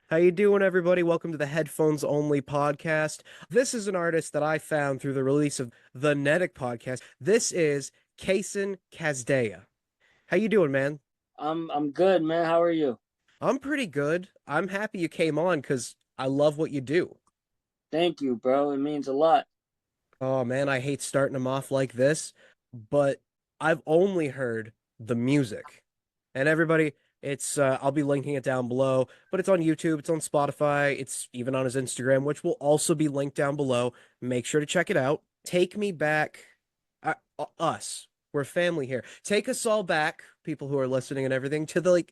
How you doing, everybody? Welcome to the Headphones Only podcast. This is an artist that I found through the release of the Netic podcast. This is KsinKasdeya. How you doing, man? I'm good, man. How are you? I'm pretty good. I'm happy you came on because I love what you do. Thank you, bro. It means a lot. Oh man, I hate starting them off like this, but I've only heard the music. And everybody, it's I'll be linking it down below, but it's on YouTube, it's on Spotify, it's even on his Instagram, which will also be linked down below. Make sure to check it out. Take me back, us. We're family here. Take us all back, people who are listening and everything, to the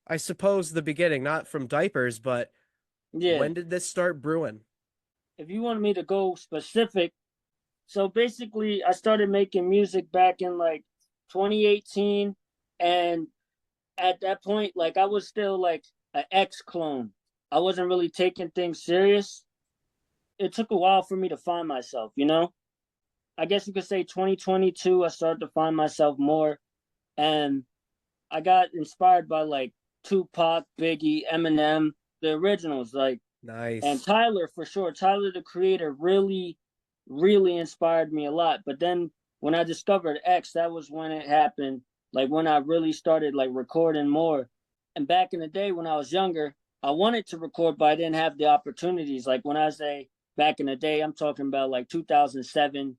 I suppose the beginning, not from diapers, but Yeah. when did this start brewing? If you want me to go specific, so basically I started making music back in like 2018, and at that point like I was still like an ex clone. I wasn't really taking things serious. It took a while for me to find myself, you know? I guess you could say 2022 I started to find myself more, and I got inspired by like Tupac, Biggie, Eminem, the originals, like, and Nice. Tyler for sure. Tyler the Creator really inspired me a lot. But then when I discovered X, that was when it happened. Like when I really started like recording more. And back in the day when I was younger, I wanted to record, but I didn't have the opportunities. Like when I say back in the day, I'm talking about like 2007, Yep.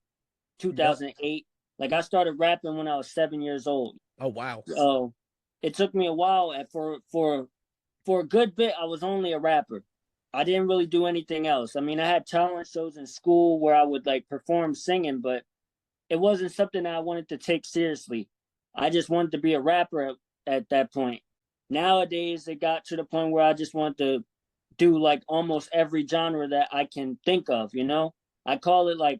2008. Like I started rapping when I was 7 years old. Oh wow. So it took me a while. For a good bit, I was only a rapper. I didn't really do anything else. I mean, I had talent shows in school where I would like perform singing, but it wasn't something that I wanted to take seriously. I just wanted to be a rapper at that point. Nowadays, it got to the point where I just want to do like almost every genre that I can think of, you know? I call it like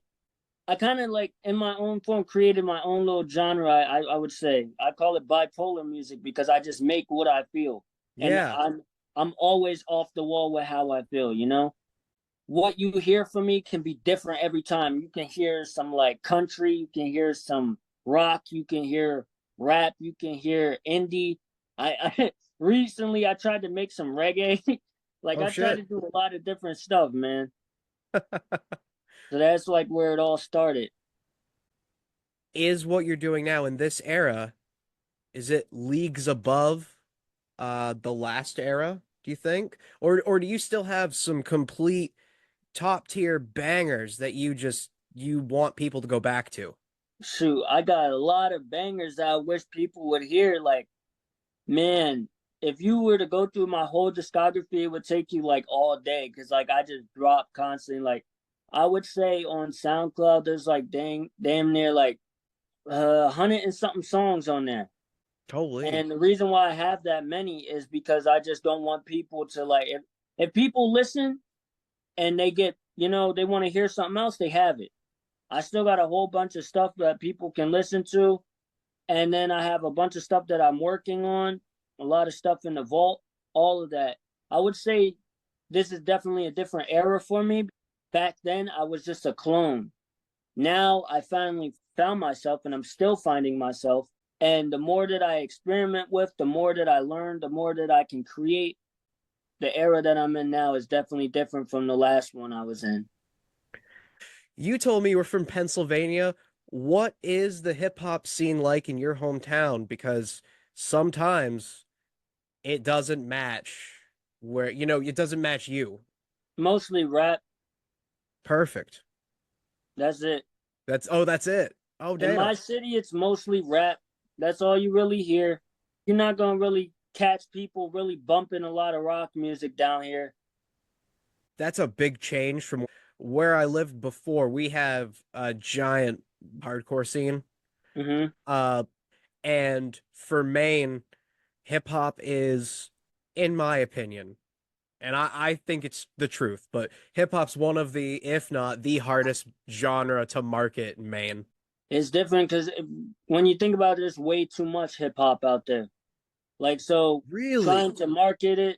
I kind of like in my own form created my own little genre. I would say I call it bipolar music because I just make what I feel, and Yeah. I'm always off the wall with how I feel. You know, what you hear from me can be different every time. You can hear some like country, you can hear some rock, you can hear rap, you can hear indie. I recently I tried to make some reggae. Like Oh I tried to shit. do a lot of different stuff, man. So that's like where it all started. Is what you're doing now in this era, is it leagues above the last era, do you think? Or do you still have some complete top tier bangers that you want people to go back to? Shoot, I got a lot of bangers that I wish people would hear. Like, man, if you were to go through my whole discography, it would take you like all day because like I just drop constantly. Like, I would say on SoundCloud, there's like damn near like 100 and something songs on there. Totally. And the reason why I have that many is because I just don't want people to like if people listen and they get they want to hear something else, they have it. I still got a whole bunch of stuff that people can listen to, and then I have a bunch of stuff that I'm working on, a lot of stuff in the vault, all of that. I would say this is definitely a different era for me. Back then, I was just a clone. Now I finally found myself, and I'm still finding myself. And the more that I experiment with, the more that I learn, the more that I can create. The era that I'm in now is definitely different from the last one I was in. You told me you were from Pennsylvania. What is the hip hop scene like in your hometown? Because sometimes it doesn't match it doesn't match you. Mostly rap. Perfect. That's it. That's it. Oh, In damn. my city, it's mostly rap. That's all you really hear. You're not gonna really catch people really bumping a lot of rock music down here. That's a big change from where I lived before. We have a giant hardcore scene. Hmm. Uh, and for Maine, hip hop is, in my opinion, and I think it's the truth, but hip hop's one of the, if not the hardest genre to market in Maine. It's different because when you think about it, there's way too much hip hop out there. Like so, Really? trying to market it,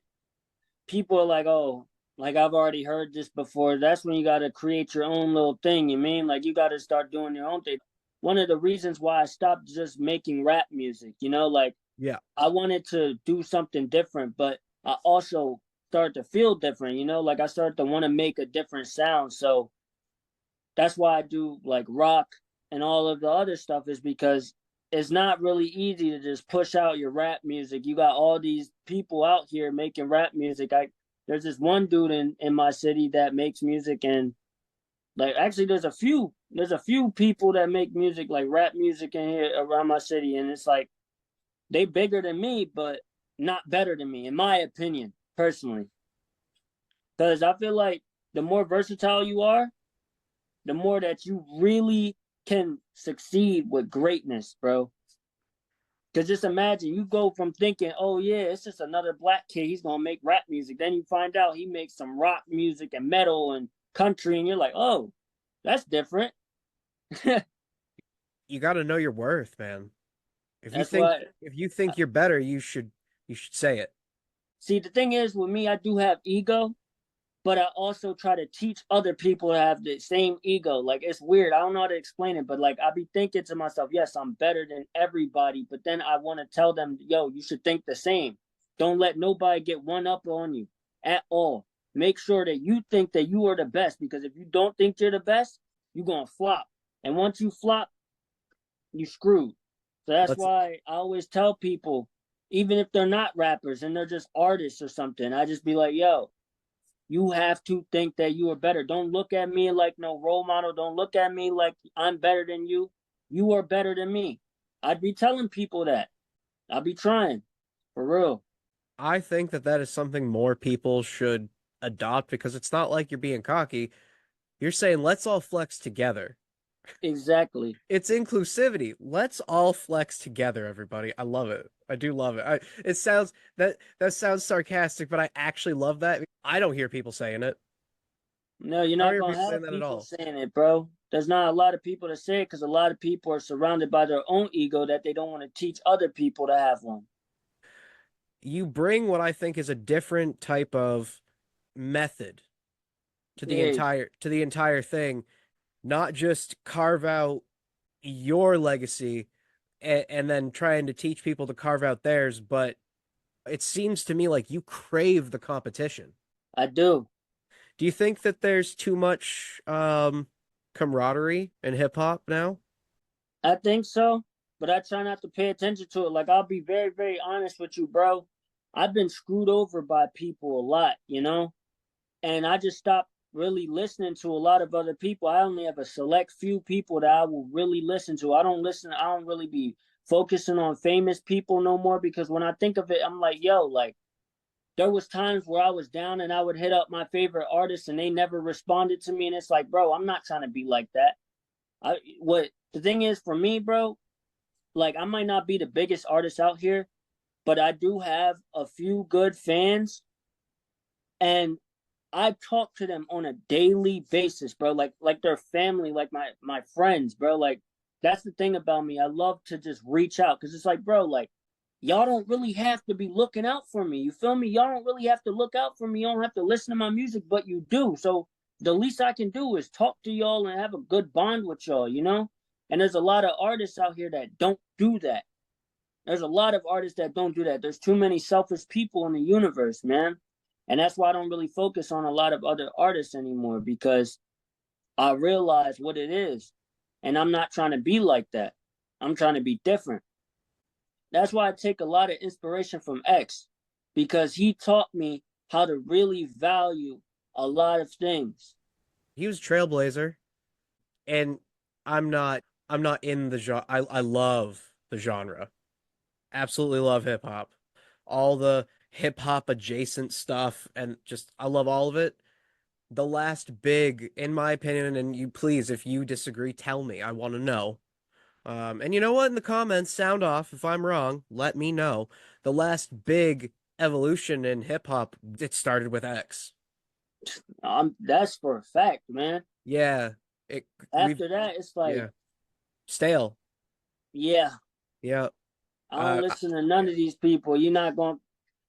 people are like, "Oh, like I've already heard this before." That's when you got to create your own little thing. You mean like you got to start doing your own thing. One of the reasons why I stopped just making rap music, like Yeah. I wanted to do something different, but I also started to feel different, you know, like I started to want to make a different sound. So that's why I do like rock and all of the other stuff, is because it's not really easy to just push out your rap music. You got all these people out here making rap music. There's this one dude in my city that makes music, and like actually there's a few people that make music like rap music in here around my city, and it's like they bigger than me, but not better than me, in my opinion, personally. Because I feel like the more versatile you are, the more that you really can succeed with greatness, bro. Because just imagine you go from thinking, oh yeah, it's just another black kid, he's gonna make rap music. Then you find out he makes some rock music and metal and country, and you're like, oh, that's different. You got to know your worth, man. If you That's think why. if you think you're better, you should say it. See, the thing is with me, I do have ego, but I also try to teach other people to have the same ego. Like it's weird. I don't know how to explain it, but like I be thinking to myself, yes, I'm better than everybody, but then I want to tell them, yo, you should think the same. Don't let nobody get one up on you at all. Make sure that you think that you are the best, because if you don't think you're the best, you're gonna flop. And once you flop, you screwed. So that's Let's why I always tell people, even if they're not rappers and they're just artists or something, I just be like, yo, you have to think that you are better. Don't look at me like no role model. Don't look at me like I'm better than you. You are better than me. I'd be telling people that. I'll be trying. For real. I think that is something more people should adopt because it's not like you're being cocky. You're saying let's all flex together. Exactly. It's inclusivity. Let's all flex together, everybody. I love it. I do love it. It sounds that sounds sarcastic, but I actually love that. I don't hear people saying it. No, you're I don't not hear going to people saying have that at people all. saying it, bro. There's not a lot of people to say it because a lot of people are surrounded by their own ego that they don't want to teach other people to have one. You bring what I think is a different type of method Yeah, to the entire thing, not just carve out your legacy and then trying to teach people to carve out theirs, but it seems to me like you crave the competition. I do. Do you think that there's too much camaraderie in hip hop now? I think so, but I try not to pay attention to it. Like, I'll be very, very honest with you, bro. I've been screwed over by people a lot, you know? And I just stopped really listening to a lot of other people. I only have a select few people that I will really listen to. I don't really be focusing on famous people no more, because when I think of it, I'm like, yo, like, there was times where I was down and I would hit up my favorite artists and they never responded to me. And it's like, bro, I'm not trying to be like that. What the thing is for me, bro, like I might not be the biggest artist out here, but I do have a few good fans, and I talk to them on a daily basis, bro. Like they're family, like my friends, bro. Like that's the thing about me. I love to just reach out because it's like, bro, like y'all don't really have to be looking out for me. You feel me? Y'all don't really have to look out for me. You don't have to listen to my music, but you do. So the least I can do is talk to y'all and have a good bond with y'all, you know? And there's a lot of artists out here that don't do that. There's a lot of artists that don't do that. There's too many selfish people in the universe, man. And that's why I don't really focus on a lot of other artists anymore, because I realize what it is. And I'm not trying to be like that. I'm trying to be different. That's why I take a lot of inspiration from X, because he taught me how to really value a lot of things. He was a trailblazer, and I'm not in the genre. I love the genre. Absolutely love hip hop. All the hip hop adjacent stuff and just I love all of it. The last big, in my opinion, and you please, if you disagree, tell me. I want to know. And you know what? In the comments, sound off. If I'm wrong, let me know. The last big evolution in hip hop, it started with X. That's for a fact, man. Yeah, it we've After that, it's like, yeah stale. yeah, Yeah, I don't I- listen to none yeah. of these people. You're not going.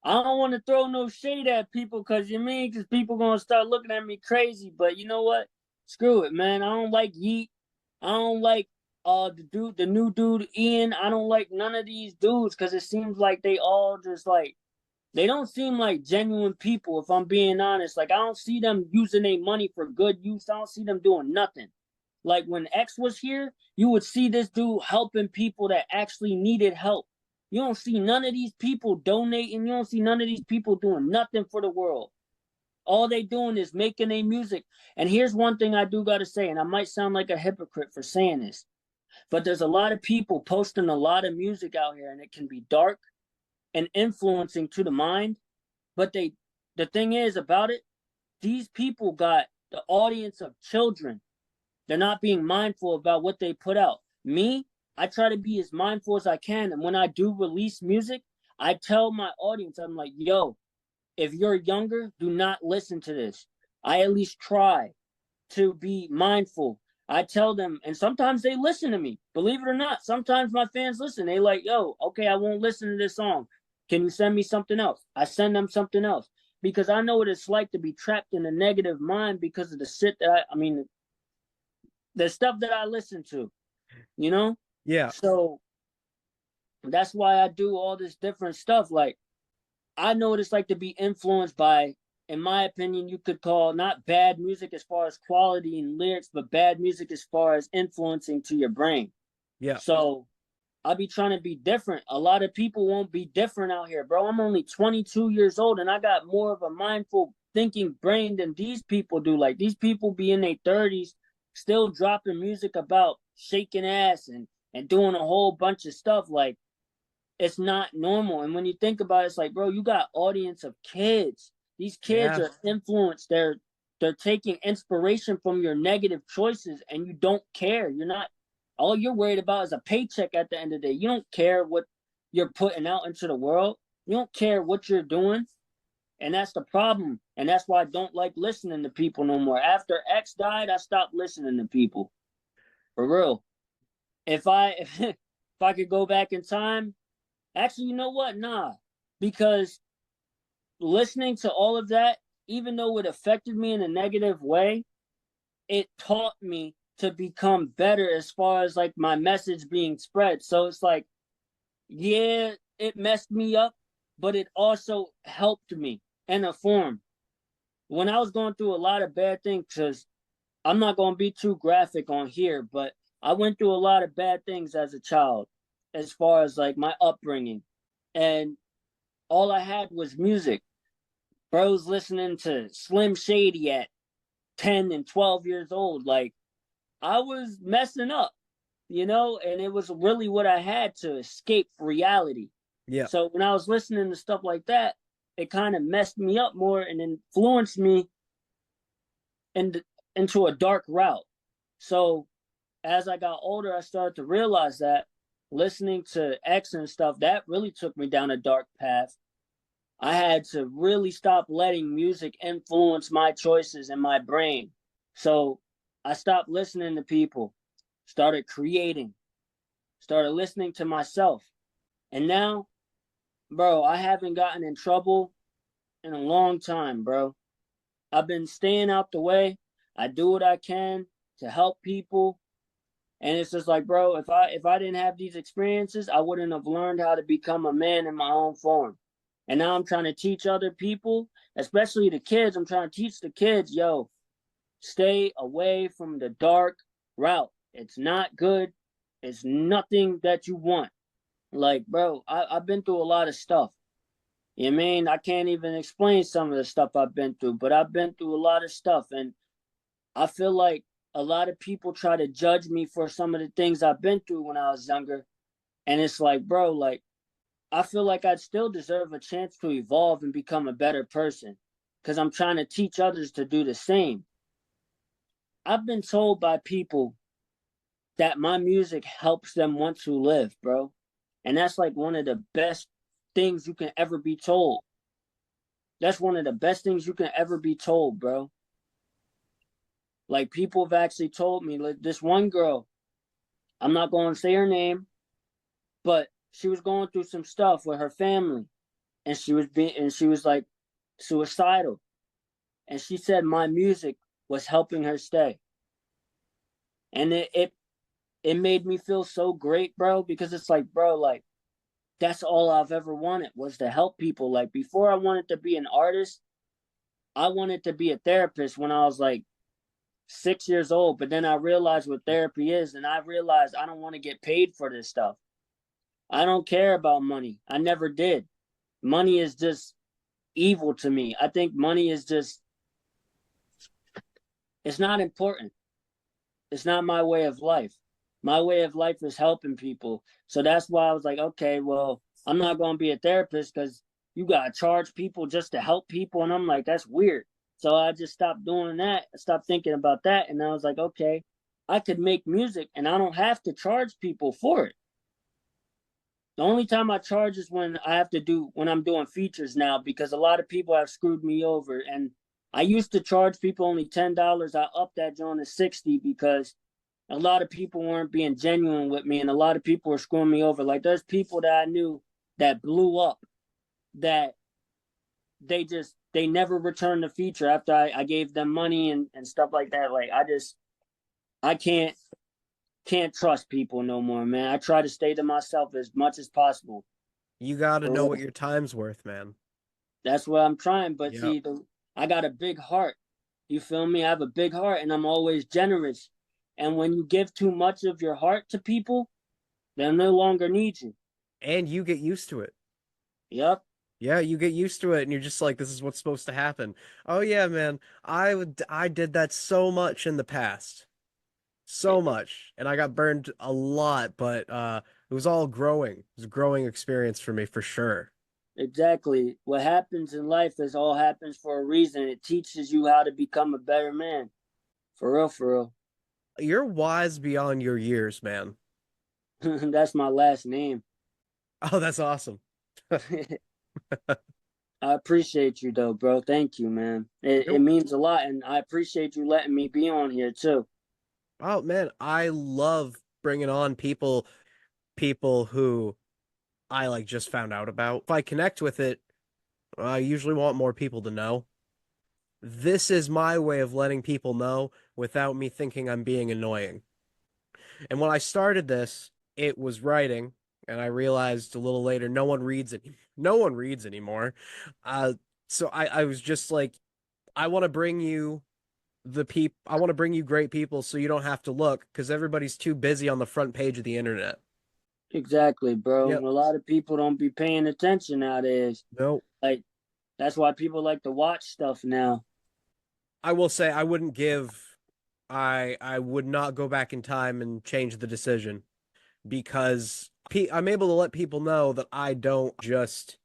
I don't want to throw no shade at people, because you mean, because people gonna start looking at me crazy. But you know what? Screw it, man. I don't like Yeet. I don't like the new dude Ian. I don't like none of these dudes, because it seems like they all just like They don't seem like genuine people, if I'm being honest. Like, I don't see them using their money for good use. I don't see them doing nothing. Like, when X was here, you would see this dude helping people that actually needed help. You don't see none of these people donating. You don't see none of these people doing nothing for the world. All they doing is making their music. And here's one thing I do got to say, and I might sound like a hypocrite for saying this, but there's a lot of people posting a lot of music out here, and it can be dark and influencing to the mind. But the thing is about it, these people got the audience of children. They're not being mindful about what they put out. Me, I try to be as mindful as I can. And when I do release music, I tell my audience, I'm like, yo, if you're younger, do not listen to this. I at least try to be mindful. I tell them, and sometimes they listen to me. Believe it or not, sometimes my fans listen. They like, yo, okay, I won't listen to this song. Can you send me something else? I send them something else because I know what it's like to be trapped in a negative mind because of the shit that I mean, the stuff that I listen to, you know? Yeah. So that's why I do all this different stuff. Like, I know what it's like to be influenced by, in my opinion, you could call not bad music as far as quality and lyrics, but bad music as far as influencing to your brain. Yeah. So I'll be trying to be different. A lot of people won't be different out here, bro. I'm only 22 years old and I got more of a mindful thinking brain than these people do. Like, these people be in their 30s still dropping music about shaking ass and doing a whole bunch of stuff. Like, it's not normal. And when you think about it, it's like, bro, you got audience of kids. These kids Yeah. are influenced. They're taking inspiration from your negative choices, and you don't care. You're not. All you're worried about is a paycheck at the end of the day. You don't care what you're putting out into the world. You don't care what you're doing, and that's the problem. And that's why I don't like listening to people no more. After X died, I stopped listening to people for real. If I if I could go back in time, actually, you know what? Nah, because listening to all of that, even though it affected me in a negative way, it taught me to become better as far as like my message being spread. So it's like, yeah, it messed me up, but it also helped me in a form. When I was going through a lot of bad things, because I'm not going to be too graphic on here, but I went through a lot of bad things as a child, as far as like my upbringing. And all I had was music. Bros listening to Slim Shady at 10 and 12 years old. Like, I was messing up, and it was really what I had to escape reality. Yeah. So when I was listening to stuff like that, it kind of messed me up more and influenced me in, into a dark route. So as I got older, I started to realize that listening to X and stuff, that really took me down a dark path. I had to really stop letting music influence my choices in my brain. So I stopped listening to people, started creating, started listening to myself. And now, bro, I haven't gotten in trouble in a long time, bro. I've been staying out the way. I do what I can to help people. And it's just like, bro, if I didn't have these experiences, I wouldn't have learned how to become a man in my own form. And now I'm trying to teach other people, especially the kids. I'm trying to teach the kids, yo, stay away from the dark route. It's not good. It's nothing that you want. Like, bro, I've been through a lot of stuff. You know what I mean? I can't even explain some of the stuff I've been through, but I've been through a lot of stuff. And I feel like a lot of people try to judge me for some of the things I've been through when I was younger. And it's like, bro, like, I feel like I'd still deserve a chance to evolve and become a better person because I'm trying to teach others to do the same. I've been told by people that my music helps them want to live, bro. And that's like one of the best things you can ever be told. That's one of the best things you can ever be told, bro. Like, people have actually told me, like, this one girl, I'm not going to say her name, but she was going through some stuff with her family, and she was like suicidal, and she said my music was helping her stay, and it made me feel so great, bro, because it's like, bro, like, that's all I've ever wanted, was to help people. Like before I wanted to be an artist, I wanted to be a therapist when I was like 6 years old. But then I realized what therapy is, and I realized I don't want to get paid for this stuff. I don't care about money. I never did. Money is just evil to me. I think money is just, it's not important. It's not my way of life. My way of life is helping people. So that's why I was like, okay, well, I'm not going to be a therapist because you got to charge people just to help people. And I'm like, that's weird. So I just stopped doing that. I stopped thinking about that. And I was like, okay, I could make music and I don't have to charge people for it. The only time I charge is when I have to do, when I'm doing features now, because a lot of people have screwed me over. And I used to charge people only $10. I upped that joint to 60 because a lot of people weren't being genuine with me, and a lot of people were screwing me over. Like there's people that I knew that blew up, that they never returned the feature after I gave them money and stuff like that. Like I can't trust people no more, man. I try to stay to myself as much as possible. You got to For know what real. your time's worth, man. That's what I'm trying. But Yep. see, I got a big heart. You feel me? I have a big heart, and I'm always generous. And when you give too much of your heart to people, they'll no longer need you. And you get used to it. Yep, Yeah, you get used to it and you're just like, this is what's supposed to happen. Oh yeah, man. I did that so much in the past. So much. And I got burned a lot, but it was all growing. It was a growing experience for me for sure. exactly. What happens in life is all happens for a reason. It teaches you how to become a better man. For real, for You're wise beyond your years, man. real. That's my last name. Oh, that's awesome. I appreciate you though, bro. Thank you, man. It You're, means a lot, and I appreciate you letting me be on here too. oh man, I love bringing on people who I like just found out about. If I connect with it, I usually want more people to know. This is my way of letting people know without me thinking I'm being annoying. And when I started this, it was writing, and I realized a little later no one reads it. No one reads anymore. Uh, so I was just like, I want to bring you I want to bring you great people so you don't have to look because everybody's too busy on the front page of the internet. Exactly, bro. Yep. A lot of people don't be paying attention nowadays. No. Like that's why people like to watch stuff now. I will say I would not go back in time and change the decision because I'm able to let people know that I don't just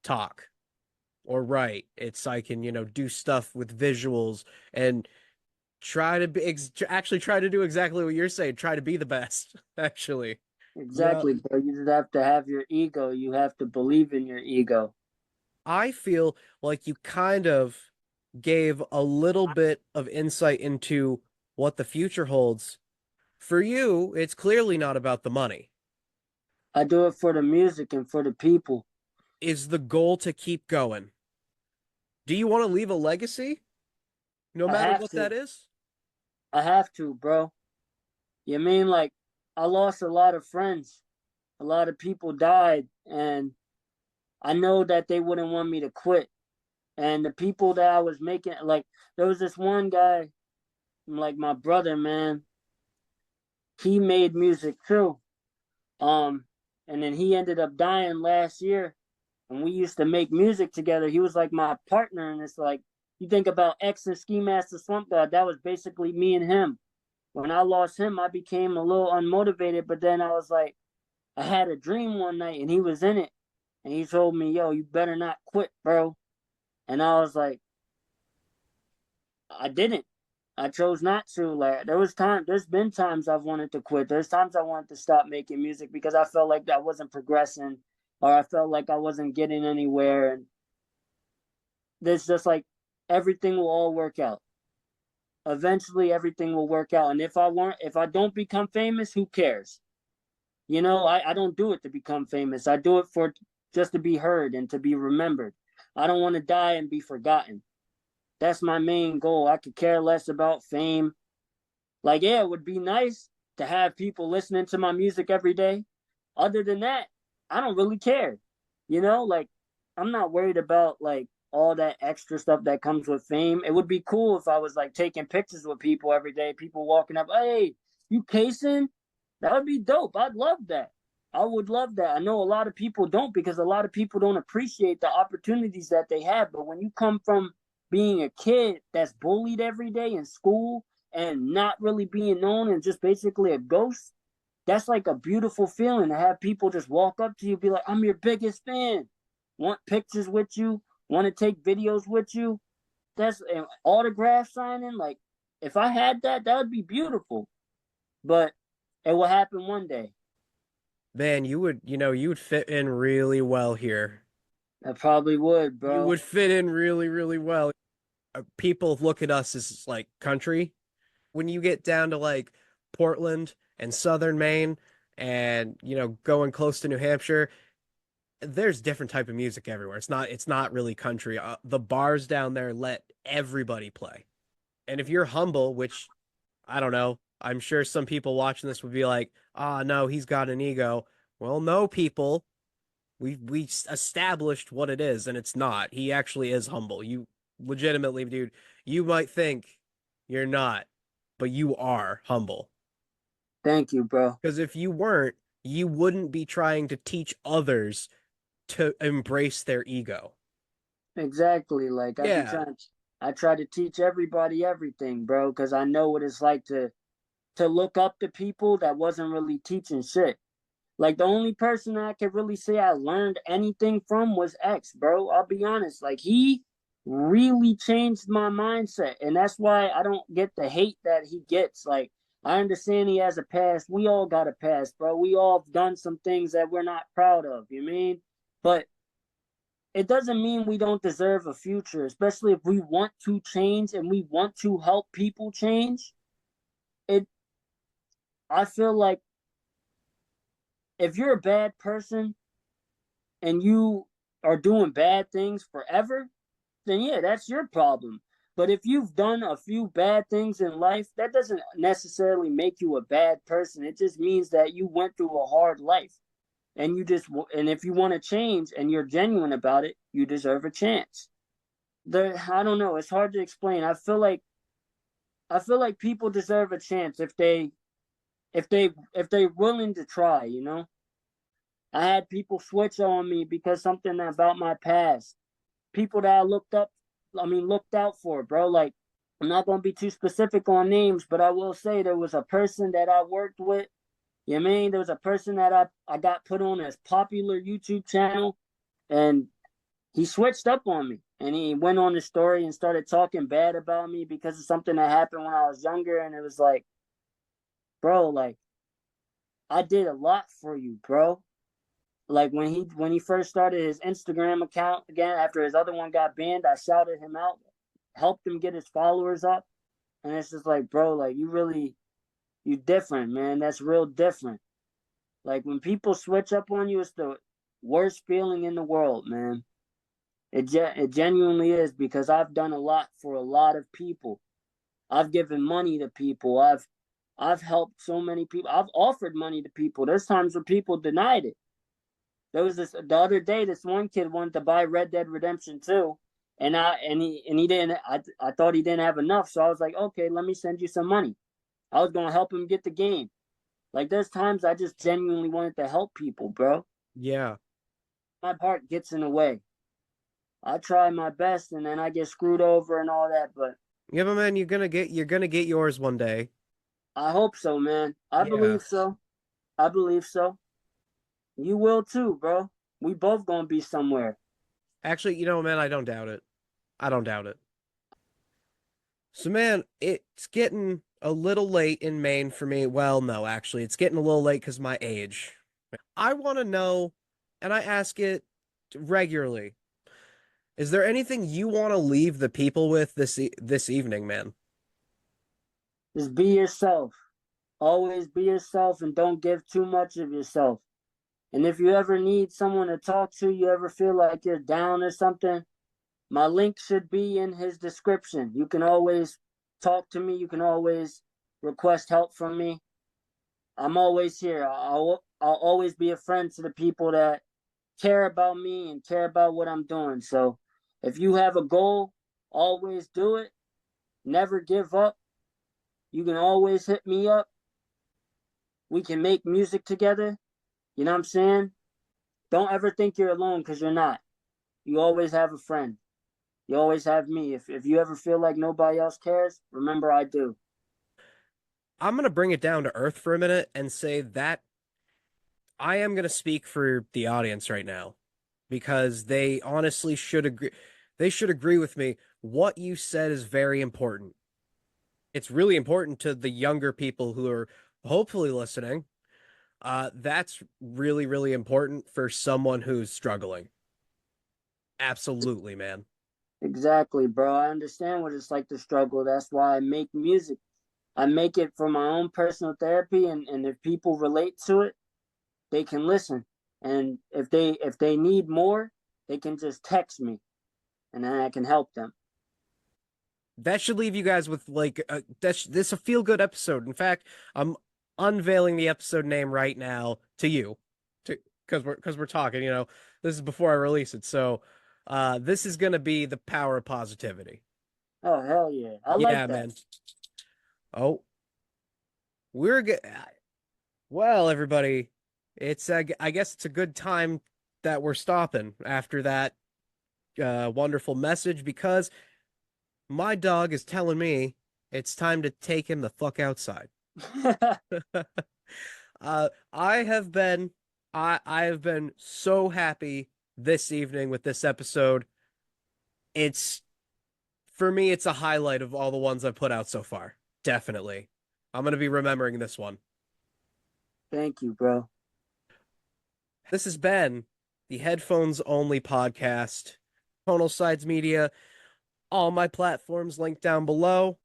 talk or write. It's I can, do stuff with visuals and actually try to do exactly what you're saying, try to be the best, actually. Yeah. Exactly, bro. You just have to have your ego. You have to believe in your ego. I feel like you kind of gave a little bit of insight into what the future holds. For you, it's clearly not about the money. I do it for the music and for the people. Is the goal to keep going? Do you want to leave a legacy, no I matter have what that to. is? I have to, bro. You mean like I lost a lot of friends. A lot of people died, and I know that they wouldn't want me to quit. And the people that I was making, like, there was this one guy, like my brother, man. He made music too. Um, and then he ended up dying last year. And we used to make music together. He was like my partner, and it's like you think about X and Ski Master Slump God. That was basically me and him. When I lost him, I became a little unmotivated. But then I was like, I had a dream one night, and he was in it, and he told me, "Yo, you better not quit, bro." And I was like, I didn't. I chose not to. Like there's been times I've wanted to quit. There's times I wanted to stop making music because I felt like I wasn't progressing or I felt like I wasn't getting anywhere. And there's just like everything will all work out. Eventually everything will work out. And if I don't become famous, who cares? I don't do it to become famous. I do it for just to be heard and to be remembered. I don't want to die and be forgotten. That's my main goal. I could care less about fame. Like, yeah, it would be nice to have people listening to my music every day. Other than that, I don't really care. You know, like I'm not worried about like all that extra stuff that comes with fame. It would be cool if I was like taking pictures with people every day, people walking up, hey, you Ksin? That would be dope. I'd love that. I would love that. I know a lot of people don't because a lot of people don't appreciate the opportunities that they have. But when you come from being a kid that's bullied every day in school and not really being known and just basically a ghost, that's like a beautiful feeling to have people just walk up to you, be like, I'm your biggest fan, want pictures with you, want to take videos with you. That's an autograph signing. Like, if I had that, that would be beautiful. But it will happen one day. Man, you would fit in really well here. I probably would, You bro. would fit in really, really well. People look at us as like country. When you get down to like Portland and southern Maine and, going close to New Hampshire, there's different type of music everywhere. It's not really country. The bars down there let everybody play. And if you're humble, which I don't know, I'm sure some people watching this would be like, "Ah, no, he's got an ego." Well, no, people. We established what it is, and it's not. He actually is humble. You legitimately, dude, you might think you're not, but you are humble. Thank you, bro. Because if you weren't, you wouldn't be trying to teach others to embrace their ego. Exactly. Like Yeah, I try to teach everybody everything, bro, because I know what it's like to look up to people that wasn't really teaching shit. Like the only person I could really say I learned anything from was X, bro. I'll be honest. Like he really changed my mindset. And that's why I don't get the hate that he gets. Like I understand he has a past. We all got a past, bro. We all have done some things that we're not proud of, you mean? But it doesn't mean we don't deserve a future, especially if we want to change and we want to help people change. It I feel like if you're a bad person and you are doing bad things forever, then yeah, that's your problem. But if you've done a few bad things in life, that doesn't necessarily make you a bad person. It just means that you went through a hard life and and if you want to change and you're genuine about it, you deserve a chance. I don't know, it's hard to explain. I feel like people deserve a chance if they're willing to try, you know? I had people switch on me because something about my past. People that I looked out for, bro. Like, I'm not gonna be too specific on names, but I will say there was a person that I worked with. You know what I mean? There was a person that I got put on as popular YouTube channel, and he switched up on me. And he went on the story and started talking bad about me because of something that happened when I was younger. And it was like, bro, like I did a lot for you, bro. Like when he first started his Instagram account again after his other one got banned, I shouted him out, helped him get his followers up, and it's just like, bro, like you different, man. That's real different. Like when people switch up on you, it's the worst feeling in the world, man. It genuinely is because I've done a lot for a lot of people. I've given money to people. I've helped so many people. I've offered money to people. There's times when people denied it. There was this the other day. This one kid wanted to buy Red Dead Redemption 2, and he didn't. I thought he didn't have enough, so I was like, okay, let me send you some money. I was gonna help him get the game. Like there's times I just genuinely wanted to help people, bro. yeah. My heart gets in the way. I try my best, and then I get screwed over and all that. But Yeah, but man, you're gonna get yours one day. I hope so, man. I Yeah. believe so. I believe so. You will too, bro. We both gonna be somewhere. Actually, man, I don't doubt it. I don't doubt it. So, man, it's getting a little late in Maine for me. Well, no, actually, it's getting a little late because my age. I want to know, and I ask it regularly. Is there anything you want to leave the people with this evening, man? Just be yourself. Always be yourself and don't give too much of yourself. And if you ever need someone to talk to, you ever feel like you're down or something, my link should be in his description. You can always talk to me. You can always request help from me. I'm always here. I'll always be a friend to the people that care about me and care about what I'm doing. So if you have a goal, always do it. Never give up. You can always hit me up. We can make music together. You know what I'm saying? Don't ever think you're alone because you're not. You always have a friend. You always have me. If you ever feel like nobody else cares, remember I do. I'm gonna bring it down to earth for a minute and say that I am gonna speak for the audience right now because they honestly should agree. They should agree with me. What you said is very important. It's really important to the younger people who are hopefully listening. That's really, really important for someone who's struggling. Absolutely, man. Exactly, bro. I understand what it's like to struggle. That's why I make music. I make it for my own personal therapy, and if people relate to it, they can listen. And if they need more, they can just text me, and then I can help them. That should leave you guys with like that's this a feel good episode. In fact, I'm unveiling the episode name right now to you, to because we're talking. This is before I release it, so this is gonna be the power of positivity. Oh hell yeah, I like Yeah, that. man. Oh, we're good. Well, everybody, it's I guess it's a good time that we're stopping after that wonderful message because my dog is telling me it's time to take him the fuck outside. I have been I have been so happy this evening with this episode. It's for me, it's a highlight of all the ones I've put out so far. Definitely. I'm gonna be remembering this one. Thank you, bro. This has been the Headphones Only podcast. Tonal Sides Media, all my platforms linked down below.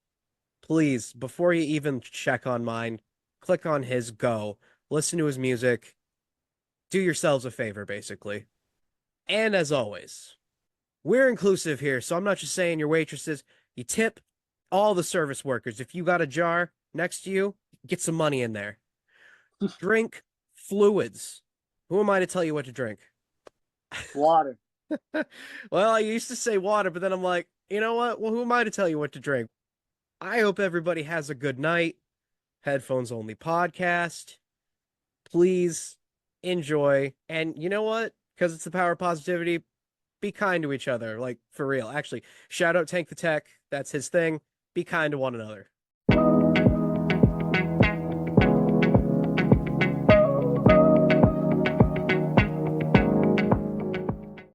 Please, before you even check on mine, click on his go. Listen to his music. Do yourselves a favor, basically. And as always, we're inclusive here, so I'm not just saying your waitresses. You tip all the service workers. If you got a jar next to you, get some money in there. Drink fluids. Who am I to tell you what to drink? Water. Well, I used to say water, but then I'm like, you know what? Well, who am I to tell you what to drink? I hope everybody has a good night. Headphones Only podcast. Please enjoy. And you know what? Because it's the power of positivity, be kind to each other. Like, for real. Actually, shout out Tank the Tech. That's his thing. Be kind to one another.